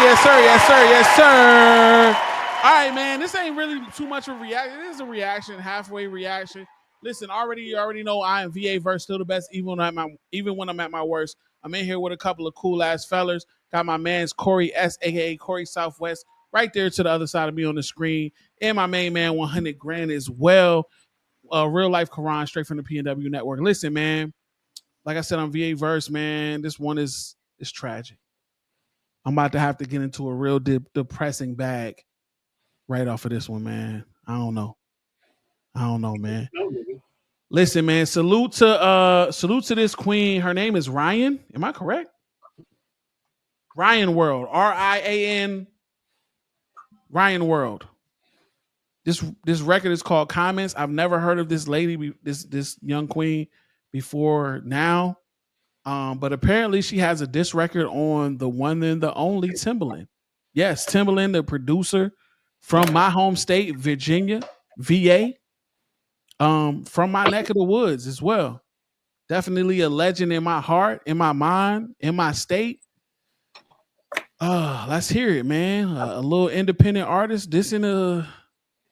yes, sir, yes, sir, yes, sir. All right, man. This ain't really too much of a reaction. It is a reaction, halfway reaction. Listen, you already know I am VA verse still the best, even when I'm at my worst. I'm in here with a couple of cool ass fellers. Got my man's Corey S, aka Corey Southwest, right there to the other side of me on the screen, and my main man 100 Grand as well. Real life Kerron, straight from the PNW network. Listen, man. Like I said, on VA verse, man. This one is tragic. I'm about to have to get into a real depressing bag right off of this one, man. I don't know. Man. Listen, man. Salute to this queen. Her name is Rian. Am I correct? Rian Wyld. RIAN. Rian Wyld. This record is called Comments. I've never heard of this lady, this young queen before now. But apparently she has a diss record on the one and the only Timberland. Yes, Timberland, the producer from my home state, Virginia, VA. From my neck of the woods as well. Definitely a legend in my heart, in my mind, in my state. Let's hear it, man. A little independent artist dissing a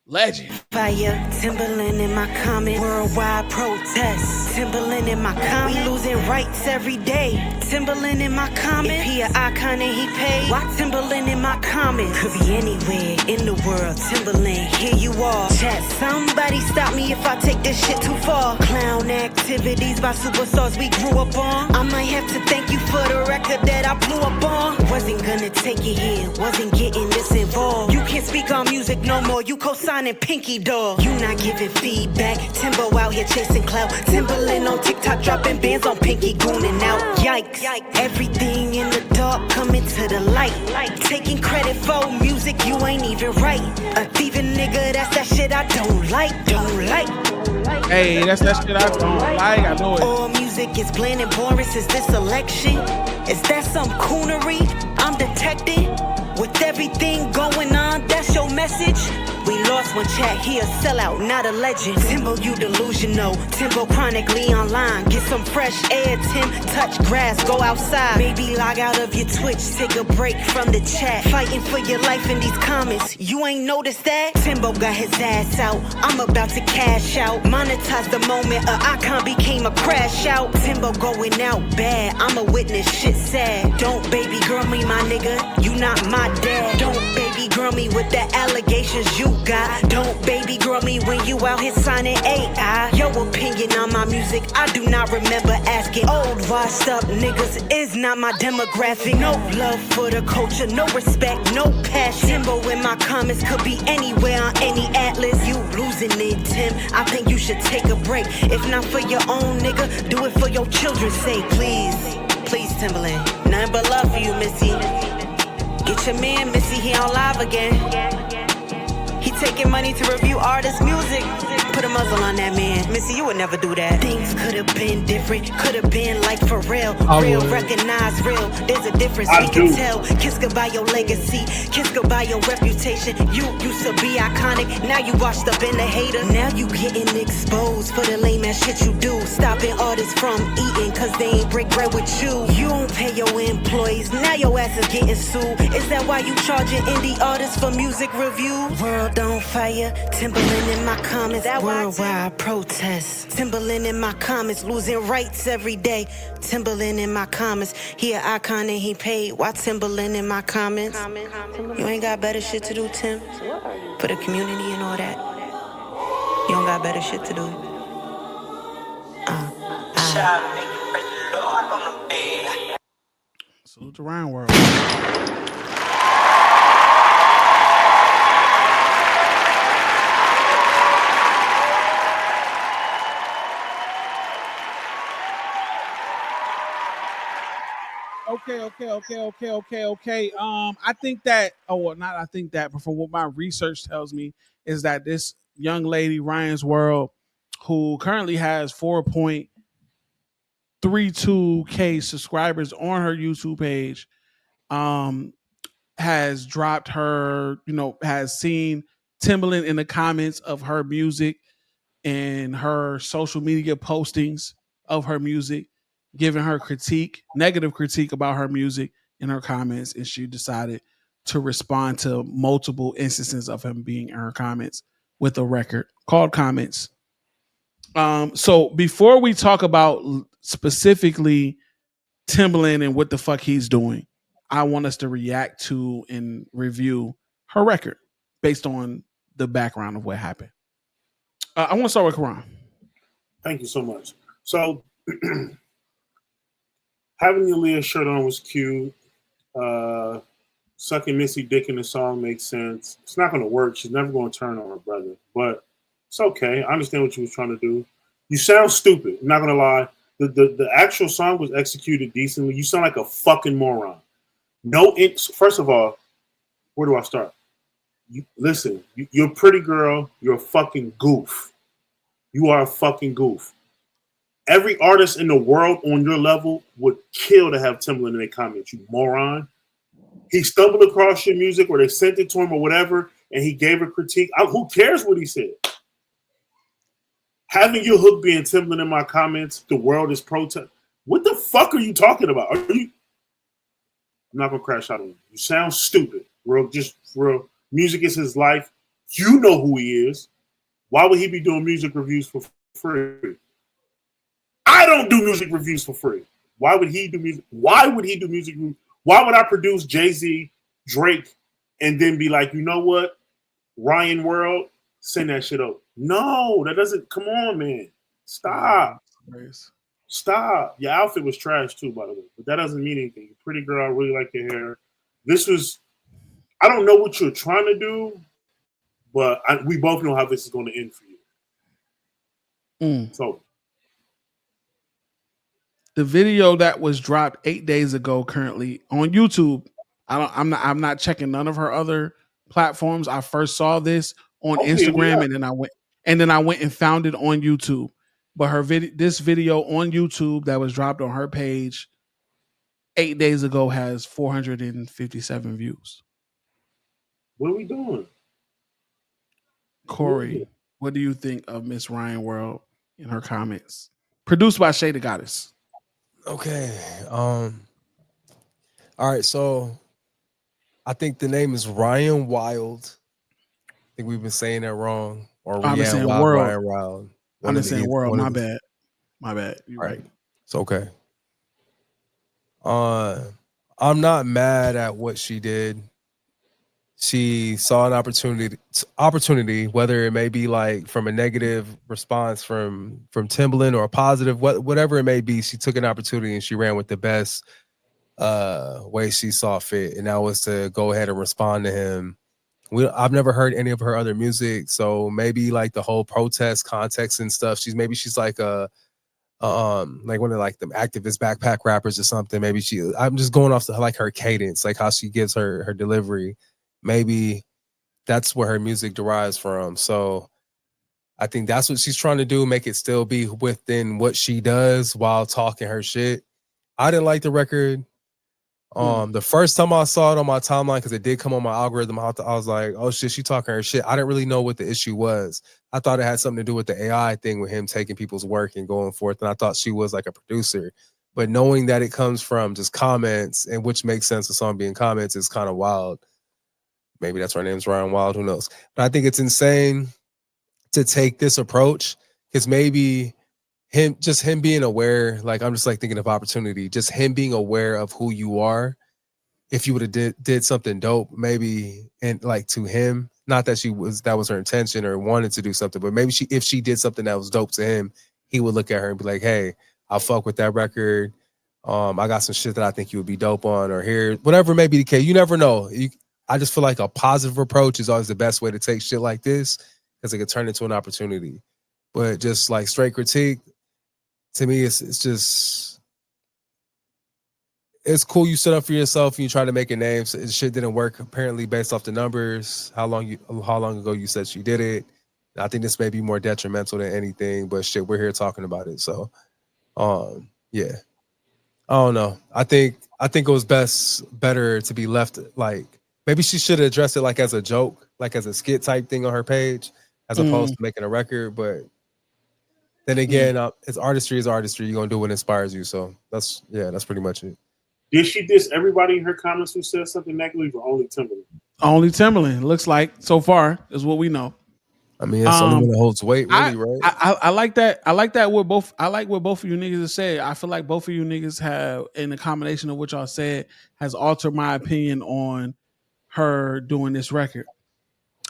legend. Fire, Timberland in my comment. Worldwide protest. Timberland in my comment. We losing rights every day. Timberland in my comment. If he an icon and he paid, why Timberland in my comment? Could be anywhere in the world. Timberland, here you are. Chat, somebody stop me if I take this shit too far. Clown activities by superstars we grew up on. I might have to thank you for the record that I blew up on. Wasn't gonna take it here, wasn't getting this involved. You can't speak on music no more. You co-signing Pinky Dog. You not giving feedback. Timbo out here chasing clout. Timberland on TikTok dropping bands on Pinky gooning out. Yikes. Everything in the dark coming to the light. Taking credit for music you ain't even right. A thieving nigga, that's that shit I don't like. Hey, that's that shit I don't like. I know it. All music is bland and boring. Is this election? Is that some coonery I'm detecting? With everything going on, that's your message? We lost one chat, he a sellout, not a legend. Timbo, you delusional. Timbo chronically online. Get some fresh air, Tim. Touch grass, go outside. Maybe log out of your Twitch, take a break from the chat. Fighting for your life in these comments. You ain't noticed that? Timbo got his ass out. I'm about to cash out. Monetize the moment a icon became a crash out. Timbo going out bad. I'm a witness, shit sad. Don't baby girl me, my nigga. You not my dad. Don't baby girl me with the allegations you got. Don't baby girl me when you out here signing AI. Your opinion on my music, I do not remember asking. Old washed up niggas is not my demographic. No love for the culture, no respect, no passion. Timbo in my comments could be anywhere on any atlas. You losing it, Tim. I think you should take a break. If not for your own nigga, do it for your children's sake. Please, Timberland. Nothing but love for you, Missy. Get your man, Missy, he on live again. He taking money to review artists' music. Put a muzzle on that man. Missy, you would never do that. Things could have been different. Could have been like for real. Real, recognize real. There's a difference we can tell. Kiss goodbye your legacy. Kiss goodbye your reputation. You used to be iconic. Now you washed up in the hater. Now you getting exposed for the lame ass shit you do. Stopping artists from eating cause they ain't break bread with you. You don't pay your employees. Now your ass is getting sued. Is that why you charging indie artists for music review? World on fire. Timberland in my comments. Worldwide protest. Timberland in my comments. Losing rights every day. Timberland in my comments. He an icon and he paid. Why Timberland in my comments? You ain't got better shit to do, Tim? For the community and all that. You don't got better shit to do. Salute to Rian Wyld. Okay. I think that, not I think that, but from what my research tells me, is that this young lady, Ryan's World, who currently has 4.32K subscribers on her YouTube page, has dropped her, has seen Timberland in the comments of her music and her social media postings of her music, giving her negative critique about her music in her comments, and she decided to respond to multiple instances of him being in her comments with a record called Comments. So before we talk about specifically Timberland and what the fuck he's doing, I want us to react to and review her record based on the background of what happened. I want to start with Kerron. Thank you so much. So having the Leah shirt on was cute. Sucking Missy dick in the song makes sense. It's not going to work. She's never going to turn on her brother, but it's okay. I understand what you was trying to do. You sound stupid. I'm not going to lie. The actual song was executed decently. You sound like a fucking moron. First of all, where do I start? Listen, you're a pretty girl. You're a fucking goof. You are a fucking goof. Every artist in the world on your level would kill to have Timberland in their comments, you moron. He stumbled across your music or they sent it to him or whatever, and he gave a critique. Who cares what he said? Having your hook being Timberland in my comments, the world is protest. What the fuck are you talking about? I'm not going to crash out on you. You sound stupid. Real. Music is his life. You know who he is. Why would he be doing music reviews for free? I don't do music reviews for free. Why would he do music? Why would he do music reviews? Why would I produce Jay-Z, Drake, and then be like, you know what? Rian Wyld, send that shit up. No, that doesn't. Come on, man. Stop. Stop. Your outfit was trash too, by the way. But that doesn't mean anything. You're a pretty girl. I really like your hair. I don't know what you're trying to do, but we both know how this is going to end for you. So the video that was dropped 8 days ago, currently on YouTube. I'm not checking none of her other platforms. I first saw this on Instagram, and then I went and found it on YouTube. But this video on YouTube that was dropped on her page 8 days ago has 457 views. What are we doing? Corey, what do you think of Miss Rian Wyld in her comments? Produced by Shay the Goddess. Okay. All right. So I think the name is Rian Wyld. I think we've been saying that wrong. Or Rian Wyld. I'm saying World. My bad. You're right. It's okay. I'm not mad at what she did. She saw an opportunity, whether it may be like from a negative response from Timbaland or a positive, whatever it may be. She took an opportunity and she ran with the best way she saw fit, and that was to go ahead and respond to him. I've never heard any of her other music, so maybe like the whole protest context and stuff. She's like a like one of like them activist backpack rappers or something. Maybe I'm just going off to like her cadence, like how she gives her delivery. Maybe that's where her music derives from. So I think that's what she's trying to do, make it still be within what she does while talking her shit. I didn't like the record. The first time I saw it on my timeline, because it did come on my algorithm, I was like, oh shit, she talking her shit. I didn't really know what the issue was. I thought it had something to do with the AI thing with him taking people's work and going forth. And I thought she was like a producer. But knowing that it comes from just comments, and which makes sense, the song being comments, is kind of wild. Maybe that's why her name's Rian Wyld, who knows? But I think it's insane to take this approach, because maybe him being aware, like I'm just like thinking of opportunity, just him being aware of who you are. If you would have did something dope, maybe, and like to him, not that that was her intention or wanted to do something, but maybe if she did something that was dope to him, he would look at her and be like, hey, I'll fuck with that record. I got some shit that I think you would be dope on, or here, whatever may be the case. You never know. I just feel like a positive approach is always the best way to take shit like this, because it could turn into an opportunity. But just like straight critique, to me, it's just, it's cool you stood up for yourself and you try to make a name. So shit didn't work apparently based off the numbers. How long ago you said she did it? I think this may be more detrimental than anything, but shit, we're here talking about it. So, yeah, I don't know. I think it was better to be left like. Maybe she should have addressed it like as a joke, like as a skit type thing on her page, as opposed to making a record. But then again, it's artistry is artistry. You're going to do what inspires you. So that's pretty much it. Did she diss everybody in her comments who said something negative, or only Timberland? Only Timberland looks like so far is what we know. I mean, it's the only one that holds weight, really, right? I like that. I like that. With both, I like what both of you niggas have said. I feel like both of you niggas have, in the combination of what y'all said, has altered my opinion on her doing this record.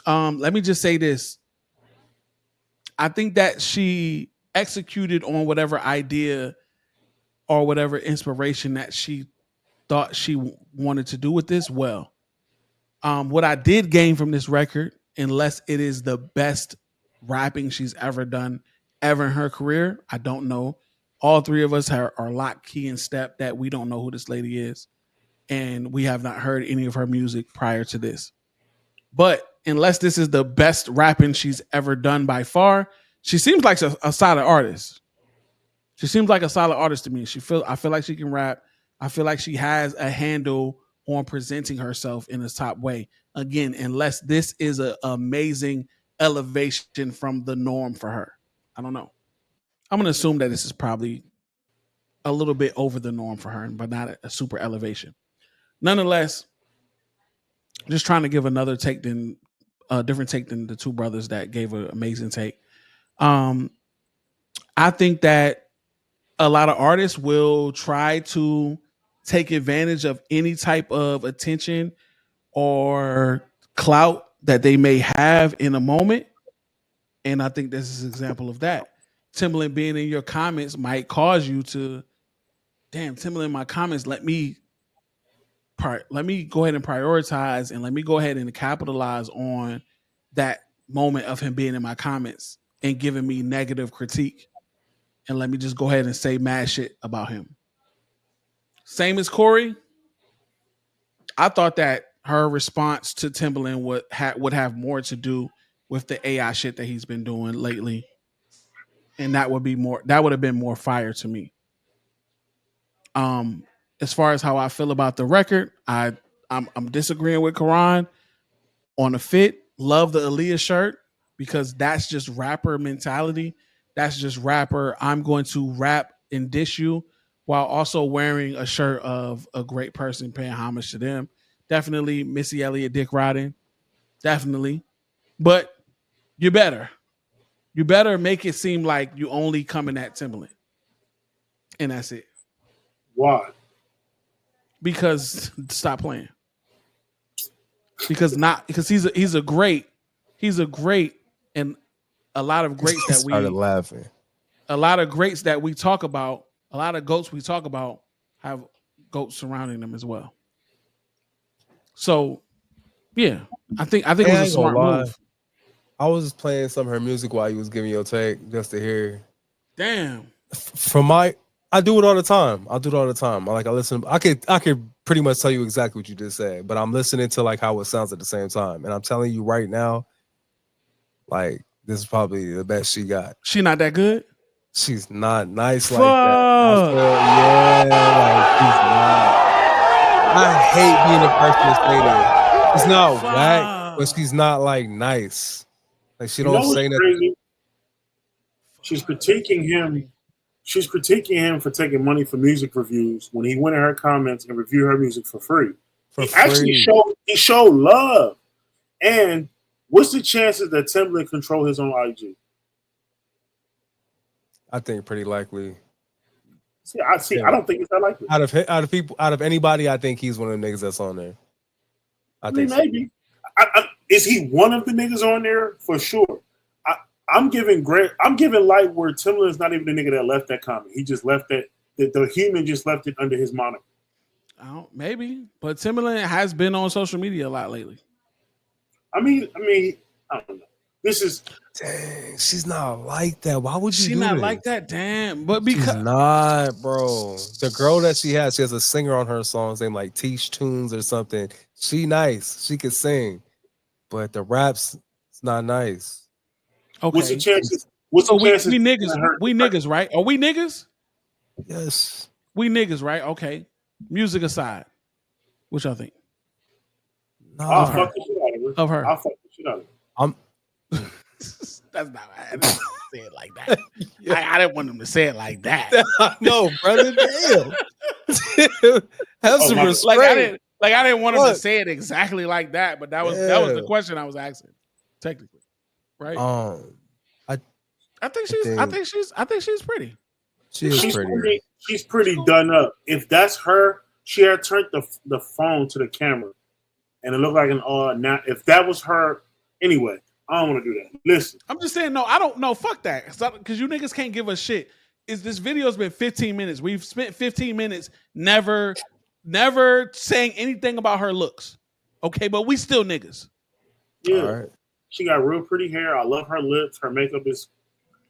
Let me just say this. I think that she executed on whatever idea or whatever inspiration that she thought she wanted to do with this well. What I did gain from this record, unless it is the best rapping she's ever done ever in her career, I don't know. All three of us are lock, key, and step that we don't know who this lady is. And we have not heard any of her music prior to this. But unless this is the best rapping she's ever done by far, she seems like a solid artist. She seems like a solid artist to me. I feel like she can rap. I feel like she has a handle on presenting herself in a top way. Again, unless this is an amazing elevation from the norm for her. I don't know. I'm going to assume that this is probably a little bit over the norm for her, but not a super elevation. Nonetheless, just trying to give another take than a different take than the two brothers that gave an amazing take. I think that a lot of artists will try to take advantage of any type of attention or clout that they may have in a moment. And I think this is an example of that. Timberland being in your comments might cause you to, damn, Timberland in my comments, let me go ahead and prioritize and let me go ahead and capitalize on that moment of him being in my comments and giving me negative critique. And let me just go ahead and say mad shit about him. Same as Corey. I thought that her response to Timberland would have more to do with the AI shit that he's been doing lately. And that would have been more fire to me. As far as how I feel about the record, I'm disagreeing with Kerron on the fit. Love the Aaliyah shirt because that's just rapper mentality. That's just rapper. I'm going to rap and diss you while also wearing a shirt of a great person paying homage to them. Definitely Missy Elliott dick riding. Definitely. But you better make it seem like you only coming at Timberland. And that's it. Why? Because stop playing. Because he's a great and a lot of greats that we started laughing. A lot of greats that we talk about, a lot of goats we talk about have goats surrounding them as well. So yeah, I think it was a smart move. I was just playing some of her music while you was giving your take just to hear. Damn. I do it all the time. I do it all the time. I listen. I could pretty much tell you exactly what you just said, but I'm listening to like how it sounds at the same time. And I'm telling you right now, like this is probably the best she got. She not that good? She's not nice like that. Like she's not. I hate being a person to say that. She's not whack, but she's not like nice. Like she don't say nothing. She's critiquing him. She's critiquing him for taking money for music reviews when he went in her comments and reviewed her music for free. Actually showed love. And what's the chances that Timberland control his own IG? I think pretty likely. I don't think it's that likely. Out of anybody, I think he's one of the niggas that's on there. I think maybe. Is he one of the niggas on there? For sure. I'm giving light where Timberland's not even the nigga that left that comment. He just left that. The human just left it under his moniker. Maybe, but Timberland has been on social media a lot lately. I mean, I don't know. This is dang. She's not like that. Why would you? She do not this? like that. Damn. But because she's not, bro. The girl that she has a singer on her songs named like Teach Tunes or something. She nice. She can sing, but the raps it's not nice. Okay. What's the chances? What's the chances? We niggas, right? Are we niggas? Yes. We niggas, right? Okay. Music aside, what y'all think? No, I'll fuck the shit out of her. Of her. I'll fuck the shit out of her. That's not. I didn't say it like that. I didn't want him to say it like that. No, brother. Damn. Have Oh, some my bad. respect. I didn't want him to Look. say it exactly like that, but that was the question I was asking, technically, right? I think she's pretty. She is pretty. She's pretty done up. If that's her, she had turned the phone to the camera, and it looked like an now. If that was her, anyway, I don't want to do that. Listen, I'm just saying, no, I don't know. Fuck that, because you niggas can't give a shit. This video's been 15 minutes. We've spent 15 minutes never saying anything about her looks. Okay, but we still niggas. Yeah, right. She got real pretty hair. I love her lips. Her makeup is.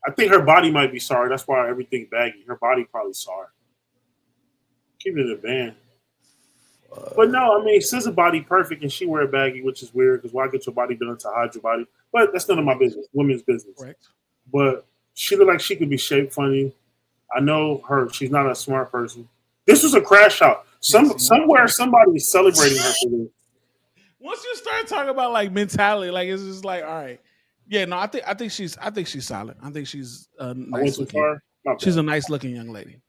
I think her body might be sorry. That's why everything baggy. Her body probably sorry. Keep it in a band. But no, I mean, SZA body perfect, and she wear a baggy, which is weird because why get your body done to hide your body? But that's none of my business. Women's business. Correct. But she looked like she could be shaped funny. I know her. She's not a smart person. This was a crash out. Somewhere somebody is celebrating her for this. Once you start talking about like mentality, like it's just like, all right. Yeah, no, I think she's solid. I think she's nice looking. She's a nice looking young lady.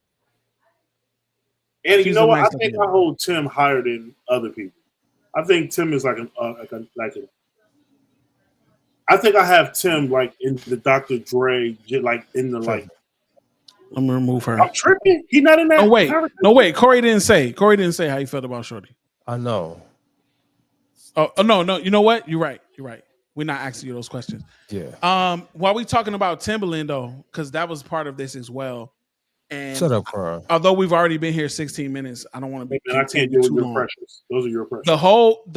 And you know what? I think I hold Tim higher than other people. I think Tim is like I think I have Tim like in the Dr. Dre, like in the like. Let me remove her. I'm tripping. He's not in that. No, wait. Corey didn't say how you felt about Shorty. I know. Oh no. You know what? You're right. We're not asking you those questions. Yeah. While we talking about Timberland though, because that was part of this as well. And shut up, Carl. Although we've already been here 16 minutes, I don't want to be. I can't deal with your pressures. Those are your pressures. The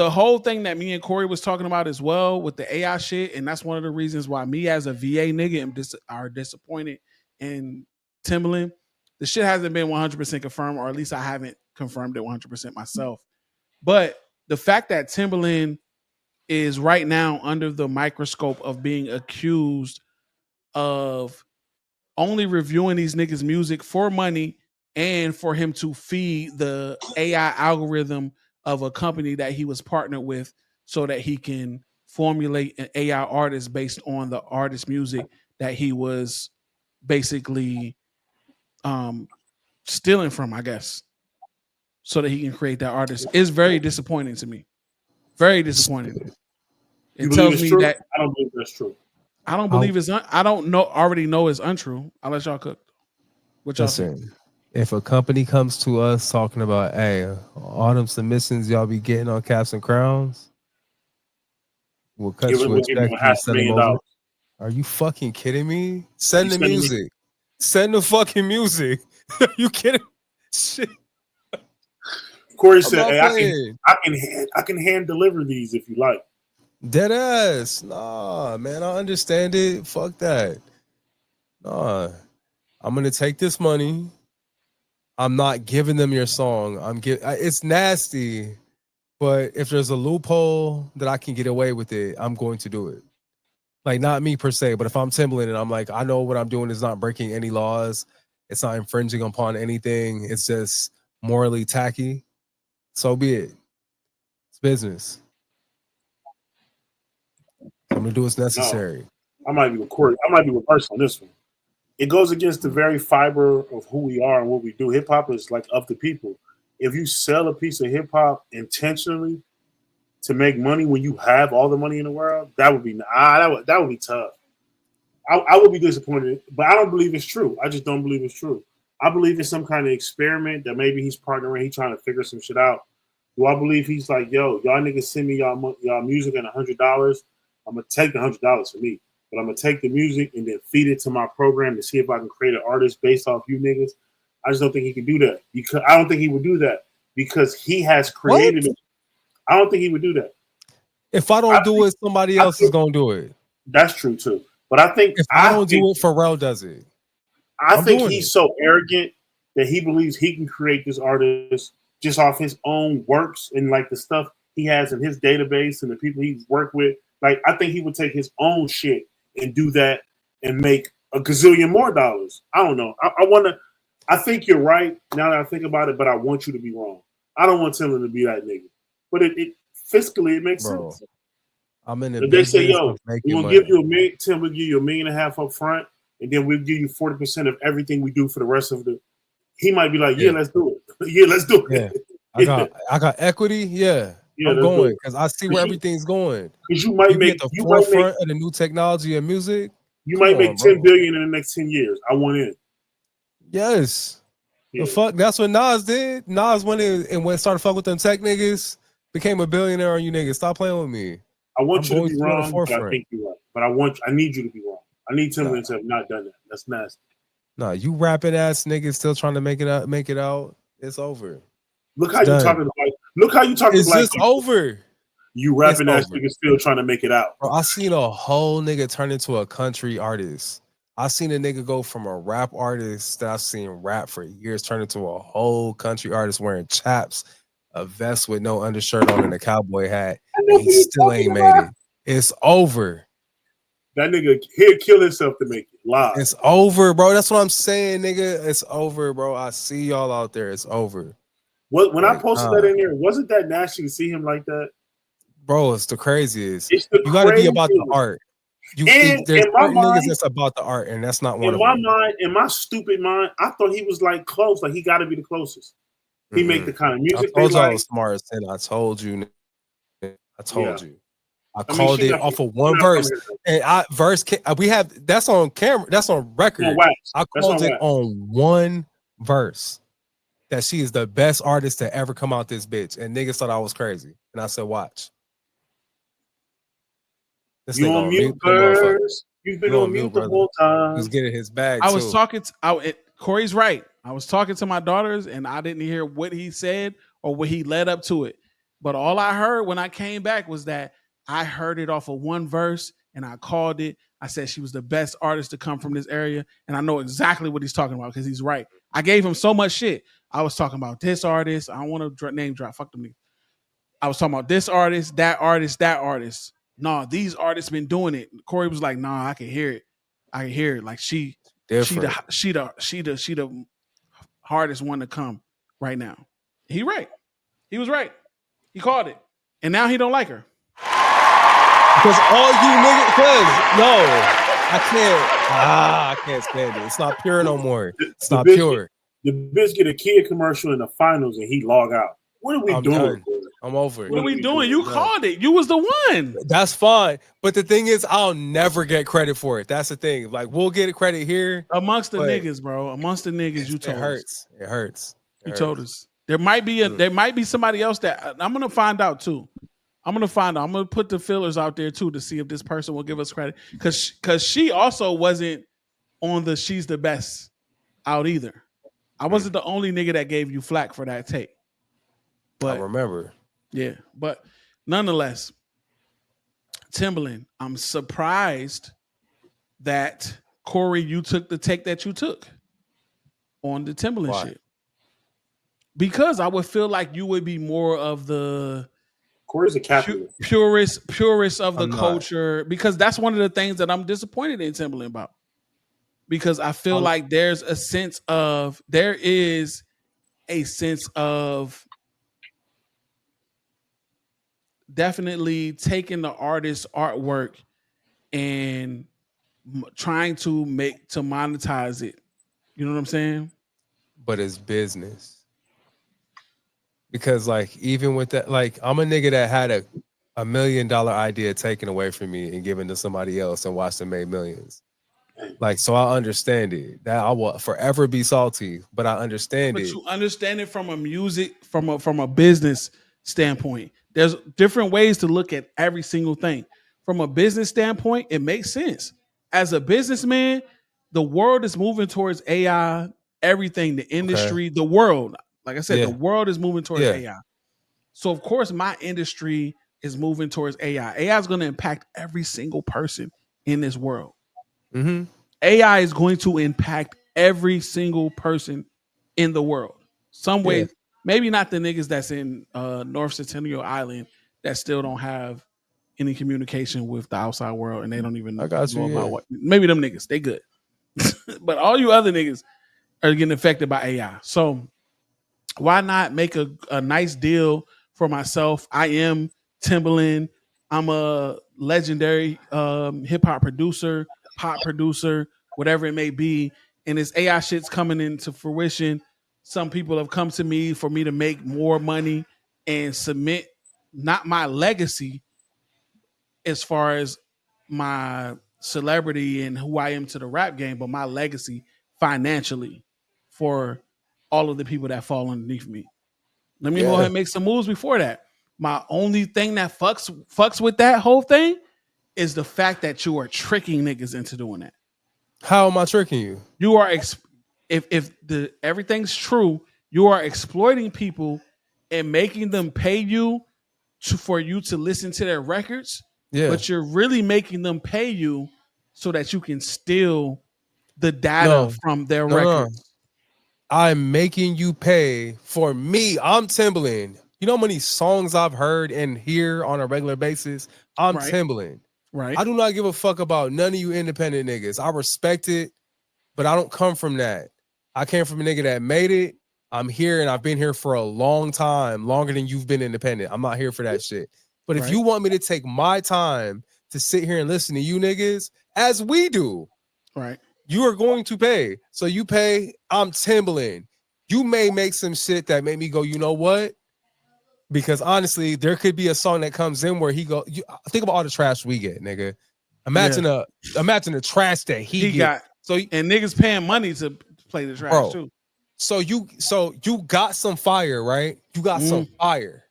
whole thing that me and Corey was talking about as well with the AI shit, and that's one of the reasons why me as a VA nigga are disappointed in Timberland. The shit hasn't been 100% confirmed, or at least I haven't confirmed it 100% myself. But the fact that Timberland is right now under the microscope of being accused of only reviewing these niggas' music for money and for him to feed the AI algorithm of a company that he was partnered with so that he can formulate an AI artist based on the artist's music that he was basically stealing from, I guess, so that he can create that artist is very disappointing to me. Very disappointing. It tells me that I don't believe that's true. I don't believe I don't know. Already know it's untrue. I'll let y'all cook. What y'all think? If a company comes to us talking about, hey, all them submissions y'all be getting on Caps and Crowns, we'll cut you a check and send them over. Are you fucking kidding me? Send the music. Send the fucking music. Are you kidding? Shit. Corey said, "Hey, I can hand deliver these if you like." Dead ass. Nah, man, I understand it. Fuck that. Nah, I'm gonna take this money. I'm not giving them your song. It's nasty, but if there's a loophole that I can get away with it, I'm going to do it. Like, not me per se, but if I'm Timberland and I'm like, I know what I'm doing is not breaking any laws, it's not infringing upon anything, it's just morally tacky, so be it. It's business. I'm gonna do what's necessary. No, I might be with Corey. I might be reversed on this one. It goes against the very fiber of who we are and what we do. Hip hop is like of the people. If you sell a piece of hip hop intentionally to make money when you have all the money in the world, that would be that would be tough. I would be disappointed, but I don't believe it's true. I just don't believe it's true. I believe it's some kind of experiment that maybe he's partnering. He's trying to figure some shit out. Do I believe he's like, yo, y'all niggas send me y'all music and $100? I'm gonna take the $100 for me, but I'm gonna take the music and then feed it to my program to see if I can create an artist based off you niggas. I just don't think he can do that because I don't think he would do that because he has created it. I don't think he would do that. If I don't do it, somebody else is gonna do it. That's true too. But I think if I don't do it, Pharrell does it. I think he's so arrogant that he believes he can create this artist just off his own works and like the stuff he has in his database and the people he's worked with. Like, I think he would take his own shit and do that and make a gazillion more dollars. I don't know. I think you're right now that I think about it, but I want you to be wrong. I don't want Timberland to be that nigga. But it fiscally, it makes sense. I'm in the if they say, yo, we're going to give you $1 million, Tim, we'll give you $1.5 million up front, and then we'll give you 40% of everything we do for the rest of the. He might be like, yeah, let's do it. Yeah, let's do it. I got equity. Yeah, Yeah, I'm let's do going it. because I see where everything's going. Because you might You be at make the forefront of the new technology and music. you Come might make on, 10 bro. billion in the next 10 years. I want in. Yes. Yeah. The fuck, that's what Nas did. Nas went in and went started fucking with them tech niggas, became a billionaire on you niggas. Stop playing with me. I want I'm you to going be to be on the wrong, but I forefront. think you're right. But I need you to be wrong. I need Timberland to have not done that. That's nasty. Nah, you rapping ass niggas still trying to make it out. It's over. Look It's how you done. talking like. Look how you talk to It's black just people. over. You rapping It's ass over. niggas still trying to make it out. Bro, I seen a whole nigga turn into a country artist. I seen a nigga go from a rap artist that I've seen rap for years turn into a whole country artist wearing chaps, a vest with no undershirt on, and a cowboy hat, and he still ain't made it. It's over. That nigga he'd kill himself to make it live. It's over, bro. That's what I'm saying, nigga. It's over, bro. I see y'all out there. It's over. When I posted that in there, wasn't that nasty to see him like that? Bro, it's the craziest. It's the You got to be about the craziest. art. And There's in my certain niggas mind, that's about the art, and that's not one in of my them. mind, in my stupid mind, I thought he was like close, like he got to be the closest. He make the kind of music I they told you I like. was smart, and I told you. I told you. I mean, called it off of one verse, and we have that's on camera, that's on record. On wax. I That's called on it wax. on one verse that she is the best artist to ever come out this bitch, and niggas thought I was crazy, and I said, "Watch." This You nigga on mute first. You've been on mute the whole time. He was getting his bag. I was talking. Corey's right. I was talking to my daughters, and I didn't hear what he said or what he led up to it. But all I heard when I came back was that I heard it off of one verse, and I called it. I said she was the best artist to come from this area, and I know exactly what he's talking about because he's right. I gave him so much shit. I was talking about this artist. I don't want to name drop. Fuck them niggas. I was talking about this artist, that artist, that artist. No, these artists been doing it. Corey was like, "Nah, I can hear it. I can hear it. Like she the hardest one to come right now." He right. He was right. He called it, and now he don't like her because all you niggas. I can't stand it. It's not pure no more. It's not pure. The bitch get a Kia commercial in the finals, and he log out. What are we doing? Done. I'm over it. What are we doing? You called it. You was the one. That's fine. But the thing is, I'll never get credit for it. That's the thing. Like, we'll get credit here. Amongst the niggas, bro. Amongst the niggas, you told us. It hurts. You told us. There might be somebody else that I'm gonna find out too. I'm gonna put the fillers out there too to see if this person will give us credit. Cause she also wasn't on the she's the best out either. I wasn't the only nigga that gave you flack for that take. But I remember. Yeah, but nonetheless, Timberland, I'm surprised that Corey, you took the take that you took on the Timberland shit. Because I would feel like you would be more of the Corey's a capitalist. Purist of the culture. Because that's one of the things that I'm disappointed in Timberland about. Because I feel like there is a sense of definitely taking the artist's artwork and trying to monetize it. You know what I'm saying? But it's business. Because like, even with that, like, I'm a nigga that had a $1 million idea taken away from me and given to somebody else and watched them make millions. Like, so I understand it. That I will forever be salty, but I understand it. But you understand it from a business standpoint. There's different ways to look at every single thing. From a business standpoint, it makes sense. As a businessman, the world is moving towards AI, everything, the industry, the world. Like I said, the world is moving towards AI. So of course, my industry is moving towards AI. AI is going to impact every single person in this world. Mm-hmm. AI is going to impact every single person in the world. Some way, maybe not the niggas that's in North Centennial Island that still don't have any communication with the outside world and they don't even know about what. Maybe them niggas, they good. But all you other niggas are getting affected by AI. So why not make a nice deal for myself? I am Timberland. I'm a legendary hip hop producer, pop producer, whatever it may be. And this AI shit's coming into fruition. some people have come to me for me to make more money and submit not my legacy as far as my celebrity and who I am to the rap game, but my legacy financially for all of the people that fall underneath me. Let me go ahead and make some moves before that. My only thing that fucks with that whole thing is the fact that you are tricking niggas into doing that. How am I tricking you? You are if the everything's true, you are exploiting people and making them pay you for you to listen to their records. Yeah. But you're really making them pay you so that you can steal the data from their records. I'm making you pay for me. I'm Timberland. You know how many songs I've heard and hear on a regular basis? I'm Timberland. Right. I do not give a fuck about none of you independent niggas. I respect it, but I don't come from that. I came from a nigga that made it. I'm here and I've been here for a long time, longer than you've been independent. I'm not here for that shit. But if you want me to take my time to sit here and listen to you niggas, as we do, right, you are going to pay. So you pay, I'm Timberland. You may make some shit that made me go, you know what? Because honestly, there could be a song that comes in where he go, think about all the trash we get, nigga. Imagine the trash that he got. So and niggas paying money to play the trash too. So you got some fire, right? You got some fire.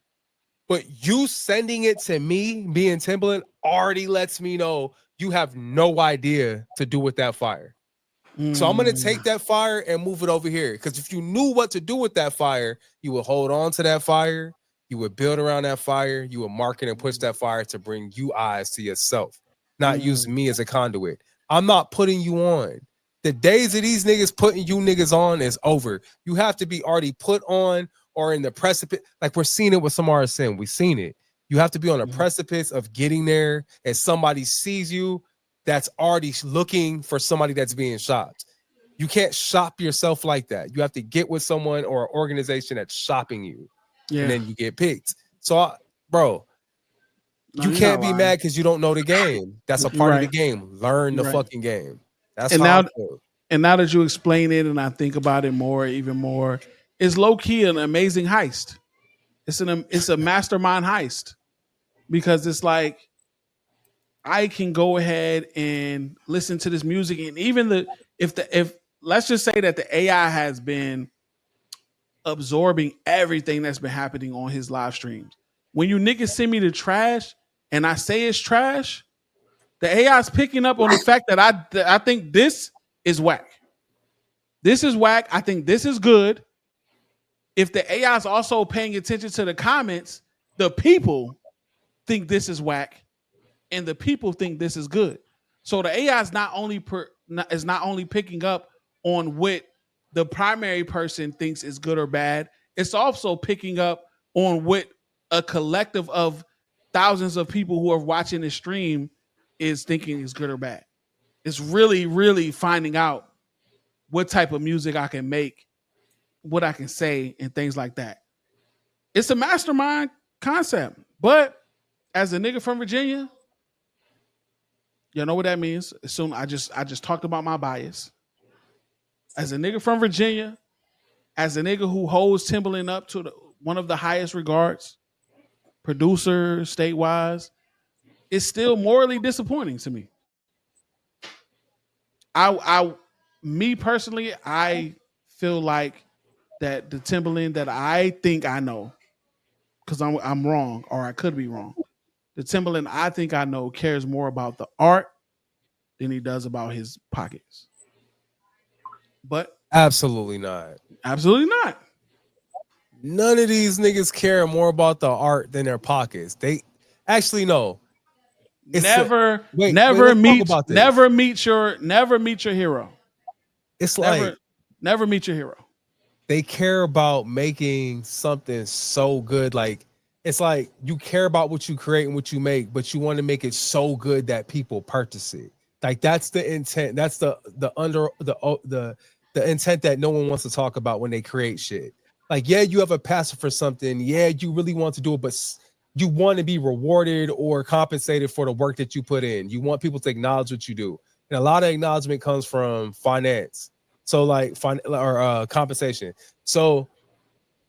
But you sending it to me, being Timberland, already lets me know you have no idea to do with that fire. So I'm going to take that fire and move it over here. Because if you knew what to do with that fire, you would hold on to that fire. You would build around that fire. You would market and push that fire to bring you eyes to yourself, not use me as a conduit. I'm not putting you on. The days of these niggas putting you niggas on is over. You have to be already put on or in the precipice. Like we're seeing it with some RSM. We've seen it. You have to be on a precipice of getting there, and somebody sees you that's already looking for somebody that's being shopped. You can't shop yourself like that. You have to get with someone or an organization that's shopping you, and then you get picked. So, bro, you can't be mad because you don't know the game. That's a part of the game. Learn the fucking game. That's how I feel. And now that you explain it and I think about it more, even more, it's low key an amazing heist. It's a mastermind heist because it's like I can go ahead and listen to this music, and even if let's just say that the AI has been absorbing everything that's been happening on his live streams. When you niggas send me the trash and I say it's trash, the AI is picking up on the fact that I think this is whack. This is whack. I think this is good. If the AI is also paying attention to the comments, the people think this is whack, and the people think this is good. So the AI is not only picking up on what the primary person thinks is good or bad. It's also picking up on what a collective of thousands of people who are watching the stream is thinking is good or bad. It's really, really finding out what type of music I can make, what I can say, and things like that. It's a mastermind concept. But as a nigga from Virginia, you know what that means? Soon I just talked about my bias. As a nigga from Virginia, as a nigga who holds Timberland up to one of the highest regards, producer, state-wise, it's still morally disappointing to me. Me personally, I feel like that the Timberland that I think I know, because I'm wrong, or I could be wrong. The Timberland I think I know cares more about the art than he does about his pockets. But absolutely not. Absolutely not. None of these niggas care more about the art than their pockets. They actually know. Never meet your hero. It's never meet your hero. They care about making something so good. Like it's like you care about what you create and what you make, but you want to make it so good that people purchase it. Like that's the intent. That's the intent that no one wants to talk about when they create shit. Like, yeah, you have a passion for something. Yeah, you really want to do it, but you want to be rewarded or compensated for the work that you put in. You want people to acknowledge what you do. And a lot of acknowledgement comes from finance. So like compensation. So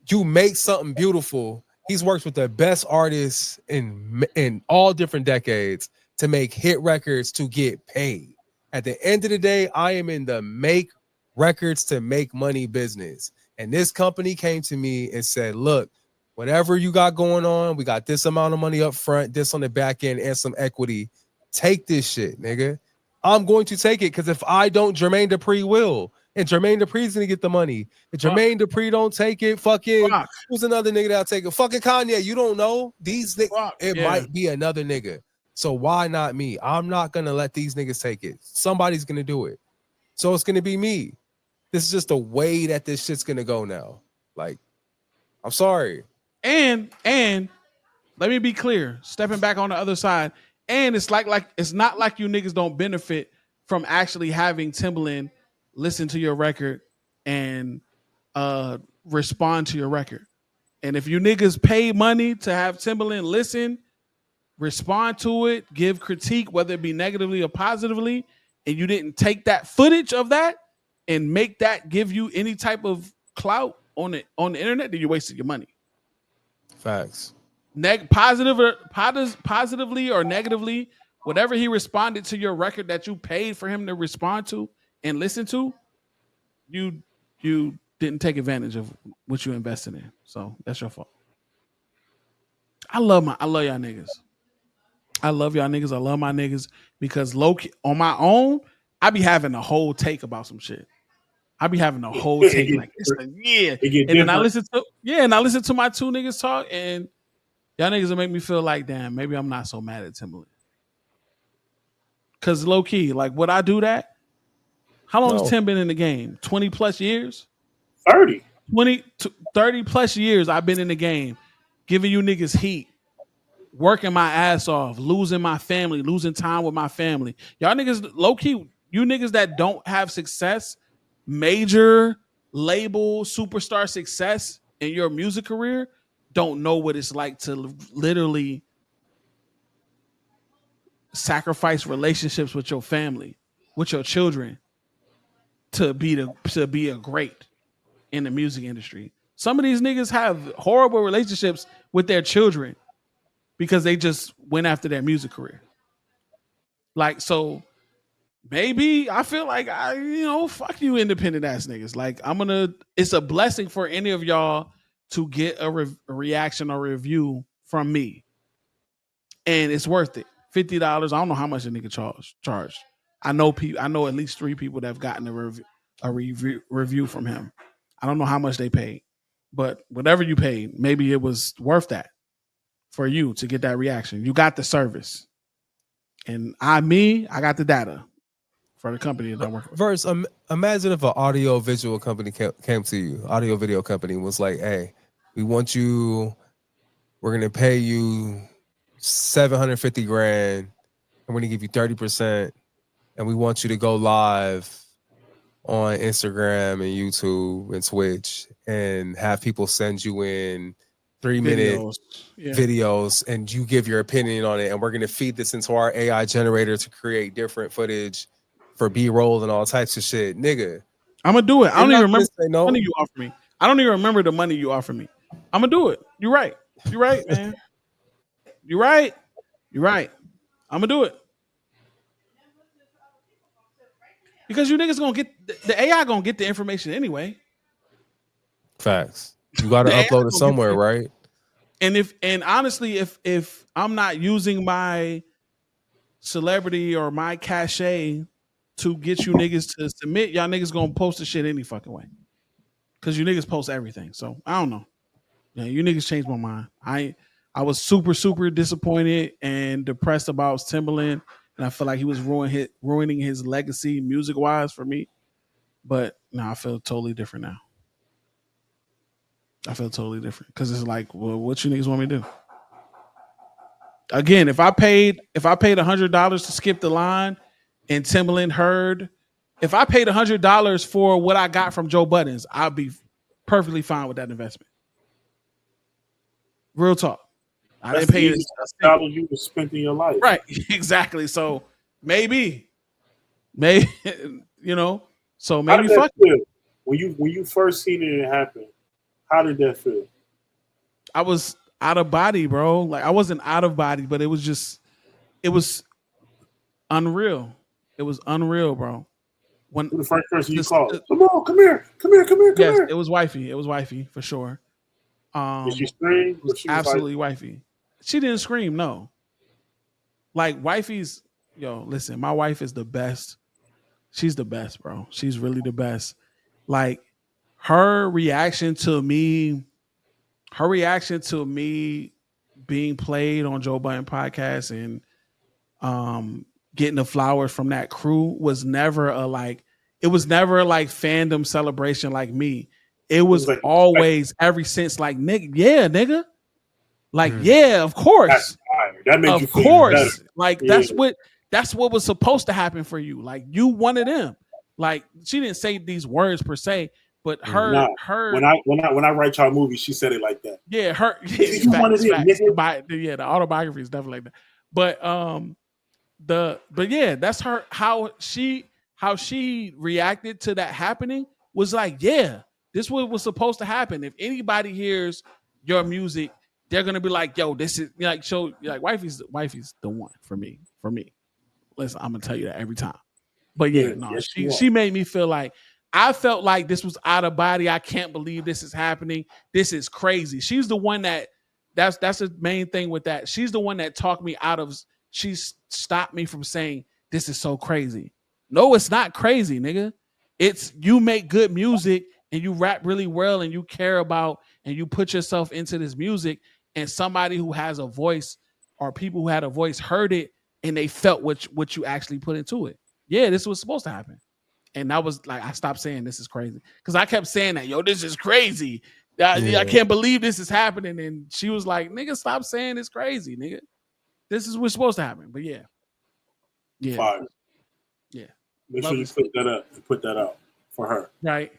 you make something beautiful. He's worked with the best artists in all different decades to make hit records to get paid. At the end of the day, I am in the make records to make money business. And this company came to me and said, look, whatever you got going on, we got this amount of money up front, this on the back end, and some equity. Take this shit, nigga. I'm going to take it because if I don't, Jermaine Dupri will. And Jermaine Dupri's gonna get the money. If Jermaine Dupri don't take it, fucking who's another nigga that'll take it? Fucking Kanye. You don't know these niggas. It might be another nigga. So why not me? I'm not gonna let these niggas take it. Somebody's gonna do it. So it's gonna be me. This is just the way that this shit's gonna go now. Like, I'm sorry. And let me be clear. Stepping back on the other side, and it's like it's not like you niggas don't benefit from actually having Timbaland listen to your record and respond to your record. And if you niggas pay money to have Timbaland listen, respond to it, give critique, whether it be negatively or positively, and you didn't take that footage of that and make that give you any type of clout on the internet, then you wasted your money. Facts. Positively or negatively, whatever he responded to your record that you paid for him to respond to and listen to, you didn't take advantage of what you invested in. So that's your fault. I love y'all niggas. I love y'all niggas. I love my niggas because low-key, on my own, I be having a whole take about some shit. I be having a whole take like this. And then I listen to my two niggas talk, and y'all niggas will make me feel like, damn, maybe I'm not so mad at Timberland. Cause low key, like, would I do that? How long has Tim been in the game? 20 plus years? 30. 30 plus years I've been in the game, giving you niggas heat, working my ass off, losing my family, losing time with my family. Y'all niggas, low key, you niggas that don't have success, major label superstar success in your music career, don't know what it's like to literally sacrifice relationships with your family, with your children, to be a great in the music industry. Some of these niggas have horrible relationships with their children because they just went after their music career. Like, so maybe I feel like fuck you independent ass niggas. Like, it's a blessing for any of y'all to get a reaction or review from me. And it's worth it. $50. I don't know how much a nigga charged. I know at least 3 people that have gotten a review from him. I don't know how much they paid, but whatever you paid, maybe it was worth that for you to get that reaction. You got the service, and I got the data for the company that I'm working with. Verse, imagine if an audio visual company came to you, audio video company was like, hey, we're going to pay you $750,000 and we're going to give you 30%. And we want you to go live on Instagram and YouTube and Twitch and have people send you in 3-minute videos and you give your opinion on it. And we're going to feed this into our AI generator to create different footage for B-roll and all types of shit. Nigga, I'm going to do it. I don't even remember the money you offered me. I don't even remember the money you offered me. I'm going to do it. You're right. You're right, man. You're right. I'm going to do it. Because you niggas gonna get the AI gonna get the information anyway. Facts. You gotta upload it somewhere, right? And honestly, if I'm not using my celebrity or my cachet to get you niggas to submit, y'all niggas gonna post the shit any fucking way. Cause you niggas post everything. So I don't know. Yeah, you niggas changed my mind. I was super, super disappointed and depressed about Timberland. And I feel like he was ruining his legacy music-wise for me. But no, I feel totally different now. I feel totally different. Because it's like, well, what you niggas want me to do? Again, if I paid $100 to skip the line and Timberland heard, if I paid $100 for what I got from Joe Buttons, I'd be perfectly fine with that investment. Real talk. I didn't pay $1 you was spent in your life. Right, exactly. So maybe, So How maybe did that fuck. feel? When you first seen it happen, how did that feel? I was out of body, bro. Like I wasn't out of body, but it was unreal. It was unreal, bro. When Who the first person you this, called? Come on, come here, come here, come here, come yes, here. it was wifey. It was wifey for sure. Did she It scream? was Or she was like, absolutely wifey. She didn't scream, no. Like wifey's, yo, listen, my wife is the best. She's the best, bro. She's really the best. Like her reaction to me, being played on Joe Budden podcast and getting the flowers from that crew was never a like, it was never like fandom celebration like me. It was like always ever since like nigga, yeah, nigga. Like, yeah, of course. that made you Of feel even better. course. Like Yeah. that's what was supposed to happen for you. Like you wanted him. Like she didn't say these words per se, but Nah, her when I write y'all movies, she said it like that. yeah, her You wanted it, nigga. The autobiography is definitely like that. But yeah, that's her how she reacted to that happening was like, yeah, this what was supposed to happen. If anybody hears your music, they're gonna be like, yo, this is like so like wifey's the one for me. Listen, I'm gonna tell you that every time. But yeah, no, yes, she made me feel like I felt like this was out of body. I can't believe this is happening. This is crazy. She's the one that's the main thing with that. She's the one that talked me out of. She stopped me from saying this is so crazy. No, it's not crazy, nigga. It's you make good music and you rap really well and you care about and you put yourself into this music and somebody who has a voice or people who had a voice heard it and they felt what you actually put into it. Yeah, this was supposed to happen. And that was like I stopped saying this is crazy because I kept saying that, yo, this is crazy. I can't believe this is happening. And she was like, nigga, stop saying it's crazy, nigga. This is what's supposed to happen. But yeah. Fire. Yeah. Make sure you put that out for her. Right.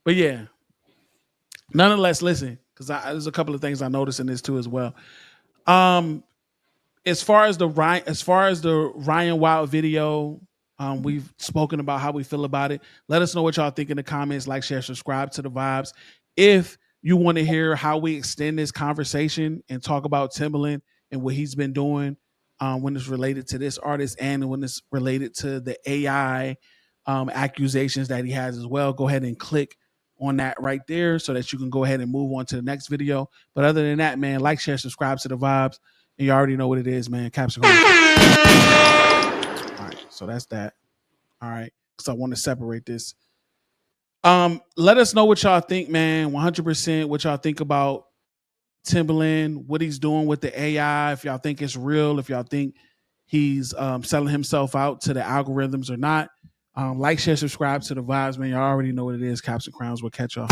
But yeah. Nonetheless, listen, because there's a couple of things I noticed in this too as well. As far as the Rian Wyld video, we've spoken about how we feel about it. Let us know what y'all think in the comments. Like, share, subscribe to the vibes. If you want to hear how we extend this conversation and talk about Timberland and what he's been doing when it's related to this artist and when it's related to the AI accusations that he has as well, go ahead and click on that right there so that you can go ahead and move on to the next video. But other than that, man, like, share, subscribe to the vibes. And you already know what it is, man. Caption. All right, so that's that. All right, because I want to separate this. Let us know what y'all think, man. 100% what y'all think about Timberland, what he's doing with the AI. If y'all think it's real, if y'all think he's selling himself out to the algorithms or not. Like, share, subscribe to the vibes, man. Y'all already know what it is. Caps and Crowns will catch y'all.